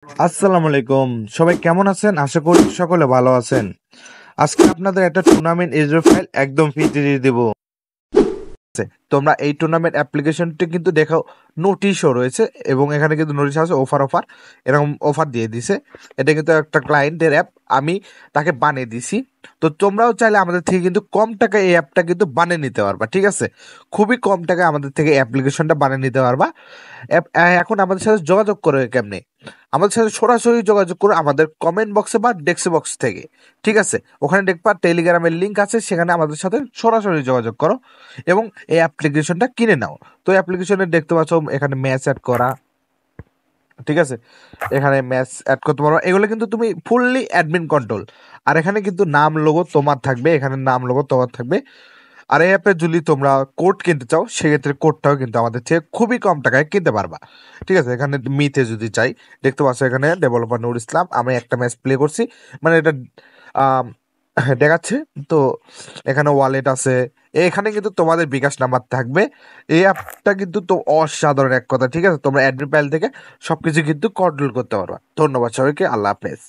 আসসালামু আলাইকুম। সবাই কেমন আছেন? আশা করি সকলে ভালো আছেন। আজকে আপনাদের একটা টুর্নামেন্ট এজর ফাইল একদম ফ্রিতে দিয়ে দেব। তোমরা এই টুর্নামেন্ট অ্যাপ্লিকেশনটি কিন্তু দেখাও, নোটিশও রয়েছে এবং এখানে কিন্তু নোটিশ আছে অফার এরকম অফার দিয়ে দিছে। এটা কিন্তু একটা ক্লায়েন্টের অ্যাপ, আমি তাকে বানিয়ে দিছি। তো তোমরাও চাইলে আমাদের থেকে কিন্তু কম টাকায় এই অ্যাপটা কিন্তু বানিয়ে নিতে পারবা, ঠিক আছে? খুবই কম টাকায় আমাদের থেকে অ্যাপ্লিকেশনটা বানিয়ে নিতে পারবা। এখন আমাদের সাথে যোগাযোগ করে কেমনে? আমাদের সাথে সরাসরি যোগাযোগ করো আমাদের কমেন্ট বক্সে বা ডেস্ক বক্স থেকে, ঠিক আছে? ওখানে দেখবা টেলিগ্রামের লিঙ্ক আছে, সেখানে আমাদের সাথে সরাসরি যোগাযোগ করো এবং এই অ্যাপ্লিকেশনটা কিনে নাও। তো অ্যাপ্লিকেশনে দেখতে পাচ্ছ এখানে ম্যাচ অ্যাড করা, ঠিক আছে? এখানে ম্যাচ অ্যাড করতে পারো, এগুলো কিন্তু তুমি ফুললি অ্যাডমিন কন্ট্রোল। আর এখানে কিন্তু নাম লোগো তোমার থাকবে, এখানে নাম লোগো তোমার থাকবে। আর এই অ্যাপে যদি তোমরা কোড কিনতে চাও, সেক্ষেত্রে কোডটাও কিন্তু আমাদের থেকে খুবই কম টাকায় কিনতে পারবা, ঠিক আছে? এখানে মিতে যদি চাই, দেখতে পাচ্ছ এখানে ডেভেলপার নুর ইসলাম, আমি একটা ম্যাচ প্লে করছি, মানে এটা আম, দেখাচ্ছে। তো এখানে ওয়ালেট আছে, এখানে কিন্তু তোমাদের বিকাশ নাম্বার থাকবে। এই অ্যাপটা কিন্তু তো অসাধারণ এক কথা, ঠিক আছে? তোমরা অ্যাডমিন প্যানেল থেকে সবকিছু কিন্তু কন্ট্রোল করতে পারবা। ধন্যবাদ সবাইকে, আল্লাহ হাফেজ।